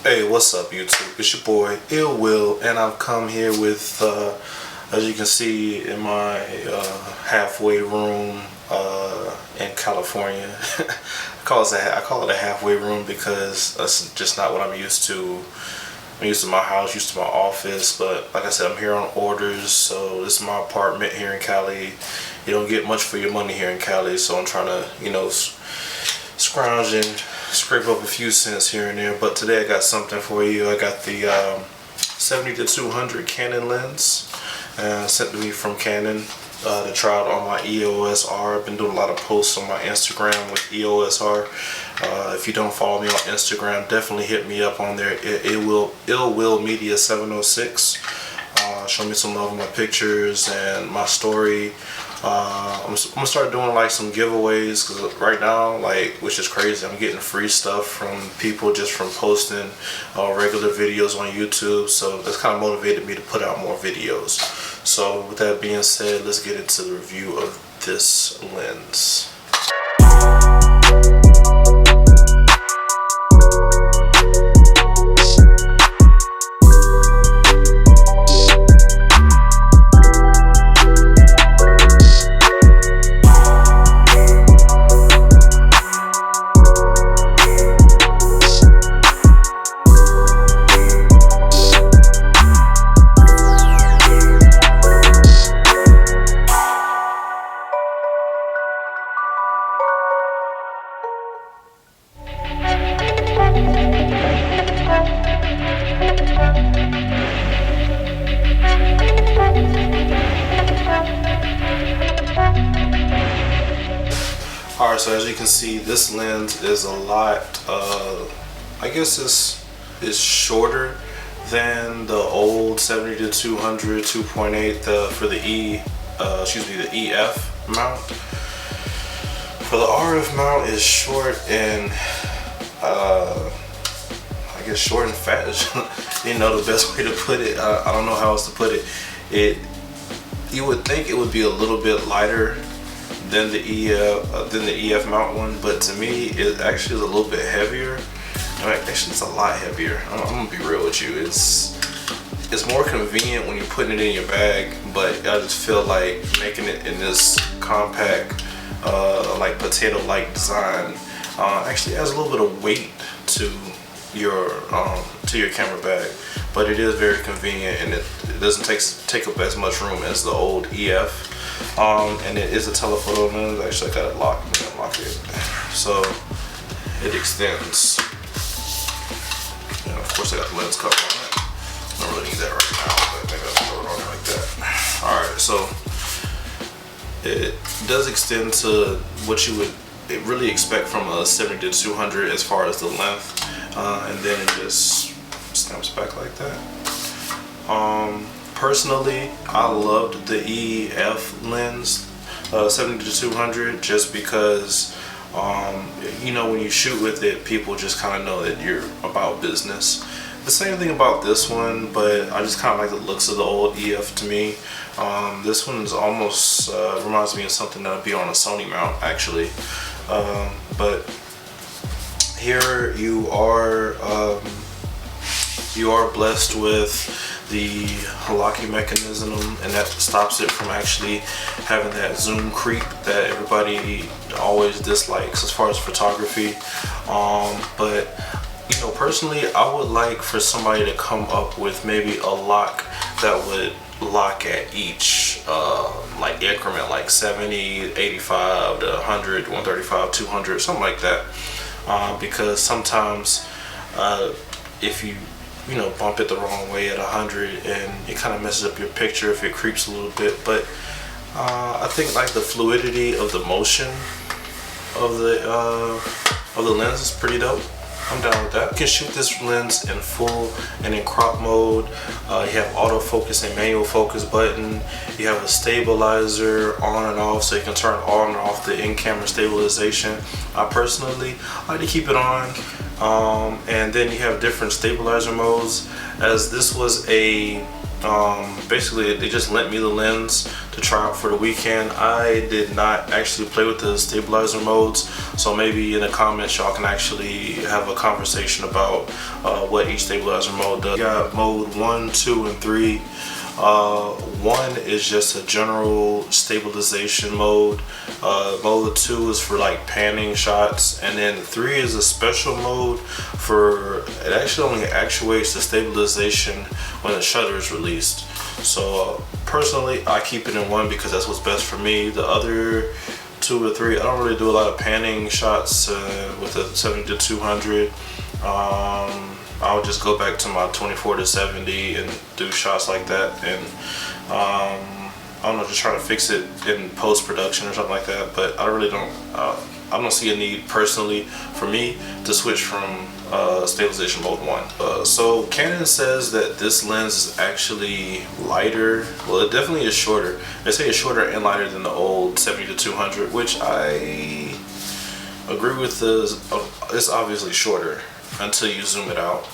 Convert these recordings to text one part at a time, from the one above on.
Hey, what's up YouTube? It's your boy Ill Will, and I've come here with, as you can see in my halfway room in California. I call it a halfway room because that's just not what I'm used to. I'm used to my house, used to my office, but like I said, I'm here on orders, so this is my apartment here in Cali. You don't get much for your money here in Cali, so I'm trying to, scrounge and scrape up a few cents here and there. But today I got something for you. I got the 70-200 Canon lens sent to me from Canon to try out on my EOS R. I've been doing a lot of posts on my Instagram with EOS R. If you don't follow me on Instagram, definitely hit me up on there. Ill Will Media 706. Show me some love on my pictures and my story. I'm gonna start doing like some giveaways, because right now, which is crazy, I'm getting free stuff from people just from posting regular videos on YouTube. So that's kind of motivated me to put out more videos. So with that being said, let's get into the review of this lens. Alright, so as you can see, this lens is a lot, I guess it's shorter than the old 70-200 2.8 for the the EF mount. For the RF mount is short and I guess short and fat is the best way to put it. I don't know how else to put it. You would think it would be a little bit lighter than the EF mount one, but to me it actually is a little bit heavier. Actually, it's a lot heavier. I'm gonna be real with you. It's more convenient when you're putting it in your bag, but I just feel like making it in this compact, like potato-like design actually adds a little bit of weight to your camera bag. But it is very convenient, and it doesn't take up as much room as the old EF. And it is a telephoto lens. Actually, I got it locked. I'm gonna lock it. So it extends. And of course, I got the lens cover on it. I don't really need that right now, but maybe I'll throw it on like that. Alright, so it does extend to what you would really expect from a 70-200 as far as the length, and then it just snaps back like that. Personally, I loved the EF lens 70-200 just because when you shoot with it, people just kind of know that you're about business. The same thing about this one, but I just kind of like the looks of the old EF to me. This one is almost reminds me of something that would be on a Sony mount actually. But here you are blessed with the locking mechanism, and that stops it from actually having that zoom creep that everybody always dislikes as far as photography. But personally, I would like for somebody to come up with maybe a lock that would lock at each increment, like 70, 85 to 100, 135, 200, something like that. Because sometimes if you bump it the wrong way at 100, and it kind of messes up your picture if it creeps a little bit. But I think like the fluidity of the motion of the lens is pretty dope. I'm down with that. You can shoot this lens in full and in crop mode. You have autofocus and manual focus button. You have a stabilizer on and off, so you can turn on and off the in-camera stabilization. I personally like to keep it on. And then you have different stabilizer modes. As this was a Basically they just lent me the lens to try out for the weekend. I did not actually play with the stabilizer modes, so maybe in the comments y'all can actually have a conversation about what each stabilizer mode does. You got mode 1, 2, and 3. 1 is just a general stabilization mode. Mode 2 is for like panning shots, and then 3 is a special mode for, it actually only actuates the stabilization when the shutter is released. So personally I keep it in 1 because that's what's best for me. The other 2 or 3, I don't really do a lot of panning shots with the 70-200. I'll just go back to my 24-70 and do shots like that, and I don't know, just try to fix it in post-production or something like that. But I really don't, I don't see a need personally for me to switch from stabilization mode 1. So Canon says that this lens is actually lighter. Well, it definitely is shorter. They say it's shorter and lighter than the old 70-200, which I agree with. It's obviously shorter until you zoom it out.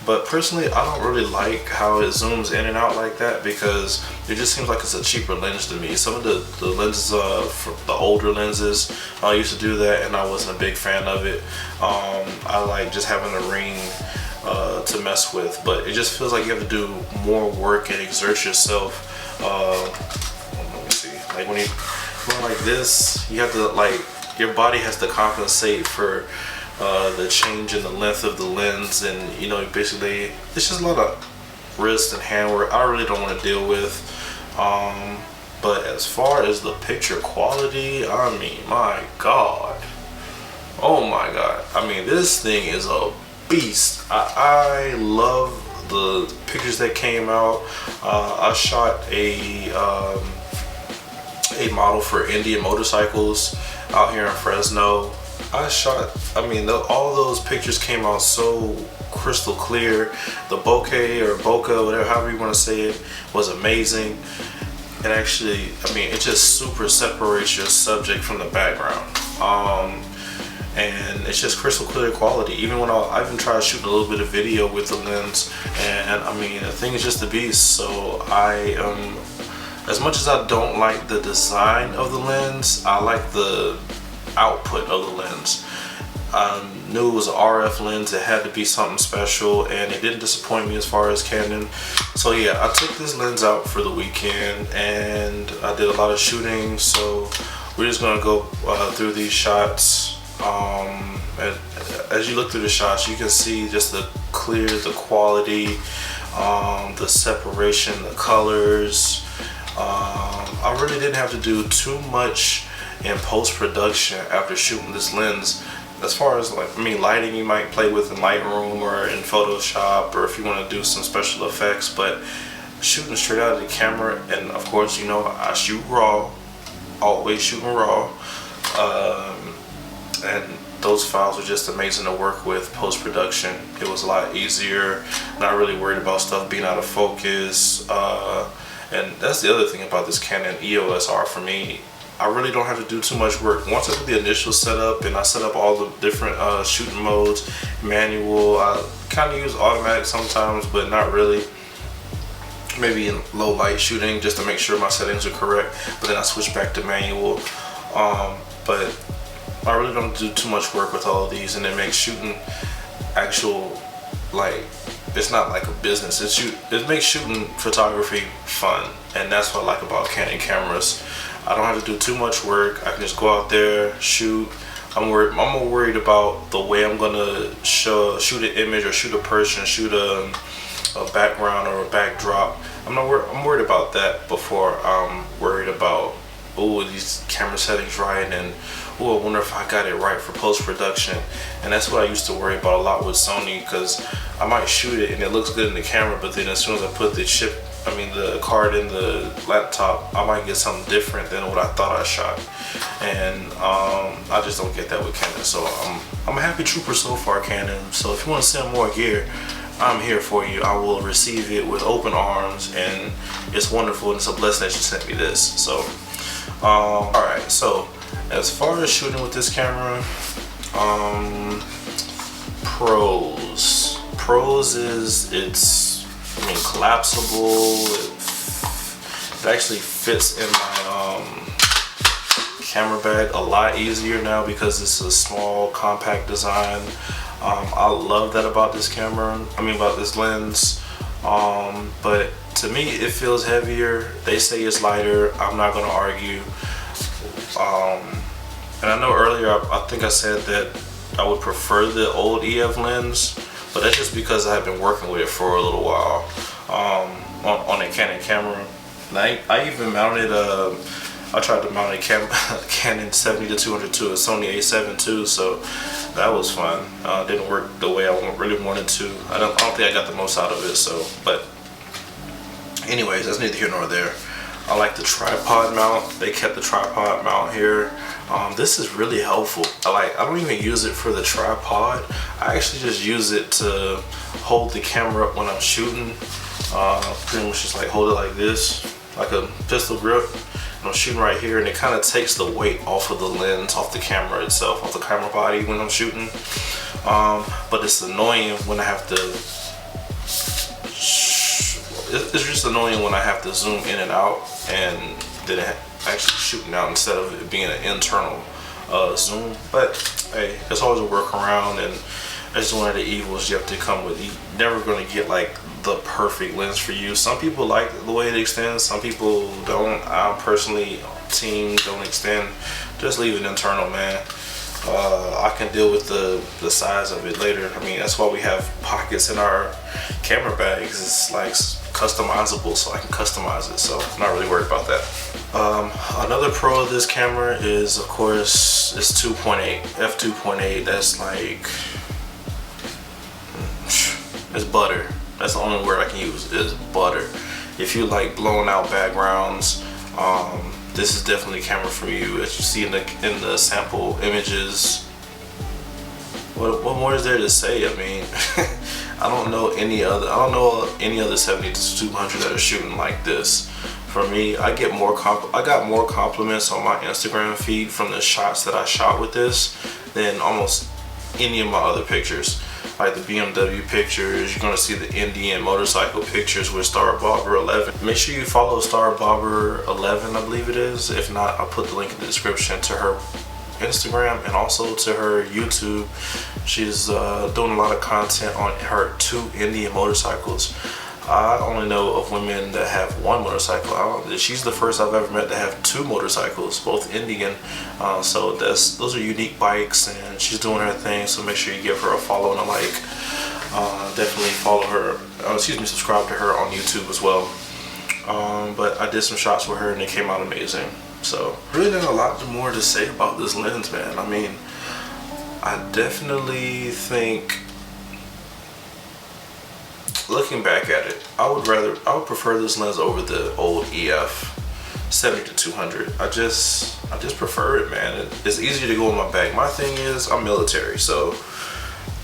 But personally I don't really like how it zooms in and out like that, because it just seems like it's a cheaper lens to me. Some of the lenses, the older lenses, I used to do that and I wasn't a big fan of it. I like just having a ring to mess with, but it just feels like you have to do more work and exert yourself. Let me see, like when you're like this, you have to, like, your body has to compensate for the change in the length of the lens, and you know, basically it's just a lot of wrist and hand work I really don't want to deal with. But as far as the picture quality, I mean, my god, oh my god, I mean, this thing is a beast. I love the pictures that came out. I shot a model for Indian motorcycles out here in Fresno. I mean, all those pictures came out so crystal clear. The bokeh or bokeh, whatever, however you want to say it, was amazing. And actually, I mean, it just super separates your subject from the background. And it's just crystal clear quality. Even when I even tried shooting a little bit of video with the lens, and I mean, the thing is just a beast. So as much as I don't like the design of the lens, I like the output of the lens. I knew it was an RF lens, it had to be something special, and it didn't disappoint me as far as Canon. So yeah, I took this lens out for the weekend and I did a lot of shooting, so we're just gonna go through these shots. And as you look through the shots, you can see just the quality, the separation, the colors. I really didn't have to do too much in post-production after shooting this lens. As far as, like, I mean, lighting you might play with in Lightroom or in Photoshop, or if you want to do some special effects, but shooting straight out of the camera, and of course, you know, I shoot raw, always shooting raw, and those files were just amazing to work with post-production. It was a lot easier, not really worried about stuff being out of focus, and that's the other thing about this Canon EOS R for me. I really don't have to do too much work. Once I do the initial setup and I set up all the different shooting modes, manual, I kind of use automatic sometimes, but not really. Maybe in low light shooting just to make sure my settings are correct, but then I switch back to manual. But I really don't do too much work with all of these, and it makes shooting actual, like, it's not like a business. It makes shooting photography fun, and that's what I like about Canon cameras. I don't have to do too much work. I can just go out there, shoot. I'm more worried about the way I'm gonna shoot an image or shoot a person, shoot a background or a backdrop. I'm worried about that before I'm worried about, oh, these camera settings right, and oh, I wonder if I got it right for post-production. And that's what I used to worry about a lot with Sony, because I might shoot it and it looks good in the camera, but then as soon as I put the card in the laptop, I might get something different than what I thought I shot. And I just don't get that with Canon. So I'm a happy trooper so far, Canon. So if you want to send more gear, I'm here for you. I will receive it with open arms, and it's wonderful, and it's a blessing that you sent me this. So alright, so as far as shooting with this camera, pros is I mean, collapsible. It actually fits in my camera bag a lot easier now because it's a small, compact design. I love that about this camera. I mean, about this lens. But to me, it feels heavier. They say it's lighter. I'm not gonna argue. And I know earlier, I think I said that I would prefer the old EF lens, but that's just because I have been working with it for a little while on a Canon camera. And I even mounted I tried to mount a Canon 70-200 to a Sony A7 too, so that was fun. Didn't work the way I really wanted to. I don't think I got the most out of it. So, but anyways, that's neither here nor there. I like the tripod mount. They kept the tripod mount here. This is really helpful. I don't even use it for the tripod. I actually just use it to hold the camera up when I'm shooting. Pretty much just like hold it like this, like a pistol grip. I'm shooting right here, and it kind of takes the weight off of the lens, off the camera itself, off the camera body when I'm shooting. But it's annoying when I have to. It's just annoying when I have to zoom in and out, and then actually shooting out instead of it being an internal zoom. But hey, there's always a workaround, and that's one of the evils you have to come with. You're never going to get like the perfect lens for you. Some people like the way it extends, some people don't. I personally team don't extend. Just leave it internal, man. I can deal with the size of it later. I mean, that's why we have pockets in our camera bags. It's like customizable, so I can customize it, so I'm not really worried about that. Another pro of this camera is, of course, it's 2.8 f2.8. That's like, it's butter. That's the only word I can use, is butter. If you like blown out backgrounds, this is definitely a camera for you. As you see in the sample images, what more is there to say? I mean, I don't know any other 70-200 that are shooting like this. For me, I got more compliments on my Instagram feed from the shots that I shot with this than almost any of my other pictures. Like the BMW pictures, you're gonna see the Indian motorcycle pictures with Star Bobber 11. Make sure you follow Star Bobber 11, I believe it is. If not, I'll put the link in the description to her Instagram and also to her YouTube. She's doing a lot of content on her 2 Indian motorcycles. I only know of women that have 1 motorcycle. She's the first I've ever met to have 2 motorcycles, both Indian. So those are unique bikes, and she's doing her thing. So make sure you give her a follow and a like. Definitely follow her. Subscribe to her on YouTube as well. But I did some shots with her, and they came out amazing. So really not a lot more to say about this lens, man. I mean, I definitely think, looking back at it, I would prefer this lens over the old EF 70-200. I just prefer it, man. It's easier to go in my bag. My thing is, I'm military, so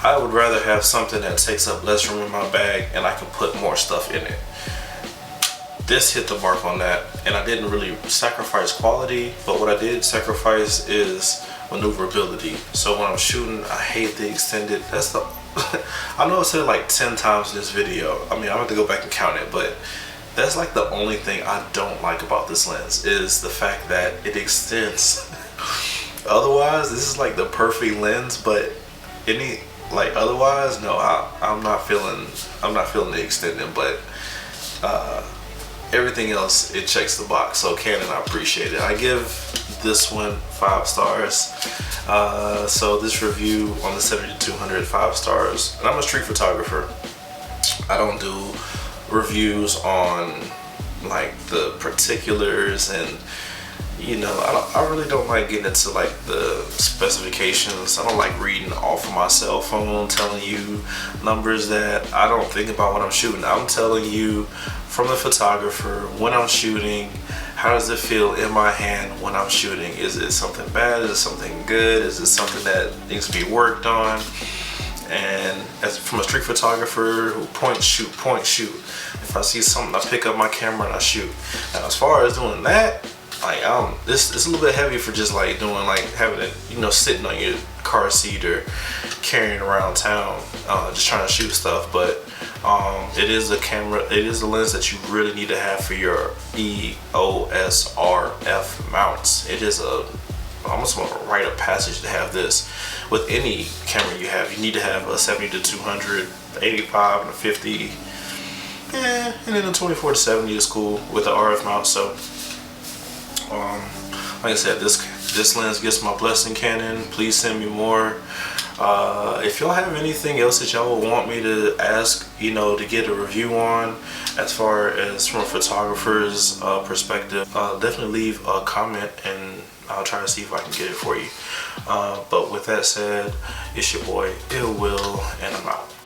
I would rather have something that takes up less room in my bag and I can put more stuff in it. This hit the mark on that, and I didn't really sacrifice quality, but what I did sacrifice is maneuverability. So when I'm shooting, I hate the extended. That's the I know I said it like 10 times in this video. I mean, I'm gonna have to go back and count it, but that's like the only thing I don't like about this lens, is the fact that it extends. Otherwise, this is like the perfect lens, but otherwise, no, I'm not feeling the extending, but everything else, it checks the box. So Canon, I appreciate it. I give this one 5 stars. So this review on the 70-200, 5 stars. And I'm a street photographer. I don't do reviews on like the particulars, and you know, I really don't like getting into like the specifications. I don't like reading off of my cell phone, telling you numbers that I don't think about when I'm shooting. I'm telling you from the photographer when I'm shooting, how does it feel in my hand when I'm shooting? Is it something bad? Is it something good? Is it something that needs to be worked on? And from a street photographer who point shoot, if I see something, I pick up my camera and I shoot. Now as far as doing that, like it's a little bit heavy for just like doing, like having it, you know, sitting on your car seat or carrying around town, just trying to shoot stuff. But it is a camera, it is a lens that you really need to have for your EOS RF mounts. It is almost a rite of passage to have this. With any camera you have, you need to have a 70 to 200, 85 and a 50, and then a 24 to 70 is cool with the RF mount. So like I said, this lens gets my blessing, Canon. Please send me more. If y'all have anything else that y'all would want me to ask, you know, to get a review on, as far as from a photographer's perspective, definitely leave a comment and I'll try to see if I can get it for you. But with that said, it's your boy Ill Will, and I'm out.